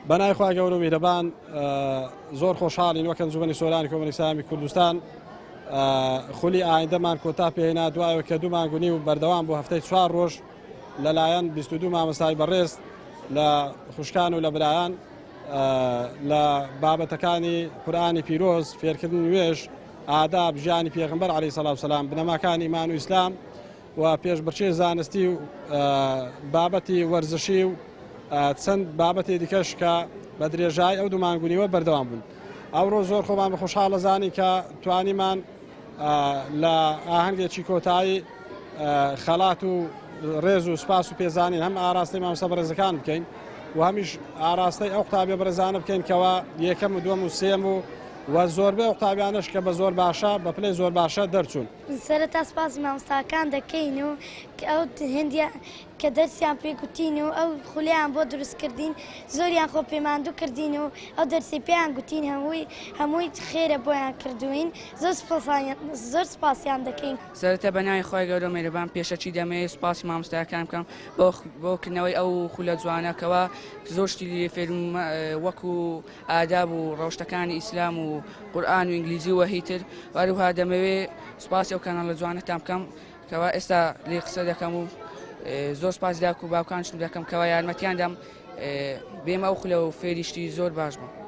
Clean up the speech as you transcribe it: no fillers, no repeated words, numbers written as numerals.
بەنای خوا گەورە و میهرەبان زۆر خۆشحاڵین وەک ئەنجومەنی سۆرانی کۆمەڵی ئیسلامی کوردستان خولی ئایندەمان کۆتا پێهێنا دوایەوە کە 2 مانگونی و بەردەوام بوو هەفتەی 4 ڕۆژ لەلایەن 22 مامۆستای بەڕێز لە خوشکان و لە برایان لە بابەتەکانی قورئانی پیرۆز فێرکردن نوێژ ئاداب ژیانی پێغەمبەر عەلەیهی سەڵات وسەلام بنەماکانی ئیمان و ئیسلام و پێشبڕکێی زانستی و بابەتی وەرزشی و چەند بابەتی دیکەش کە بە درێژای ئەو 2 مانگونیوە بەردەوام بوون. ئەوڕۆ زۆر خۆمان بە خۆشحاڵ دەزانین کە توانیمان لە ئاهەنگێکی کۆتایی خەڵات و ڕێز و سوپاس و پێزانین هەم ئاراستەی مامۆستا بەڕێزەکان بکەین و هەمیش ئاراستەی ئەو قوتابیە بەڕێزانە بکەین کەەوە یەکەم و دووەم و سێم و زۆربەی ئەو قوتابیانش کە بە زۆر باشە بە پلەی زۆر باشە دەرچوون. سەرەتا سپاسی مامۆستاکان دەکەین و ئەو هێندیان کە دەرسیان پێگوتین و ئەو خولیان بۆ دروستکردین زۆریان خۆ پەیماندوو کردین و ئەو دەرسی پێیان گوتین هەمووی خێرە بۆیان کردوین زۆر سپاسیان دەکەین. سەرەتا بەناوی خۆی گەورە میهرەبان پێشەچی دەمەوێت سپاسی مامۆستاکان بکەم بۆ کردنەوەی ئەو خولە جوانەکەوە زۆر شتی لێ فێرم وەکو ئاداب و ڕەوشتەکانی ئیسلام و قورئان و ئینگلیزی و هیتر هەروەها دەمەوێت سپاسی ئەو کاناڵە جوانەتان بکەم کەوا ئێستا لێ قسە دەکەم و زۆر سپاس داک و باوکانشم دەکەم کەوا یارمەتیان دەم بێمە ئەو خولە و فێریشتی زۆر باش بوو.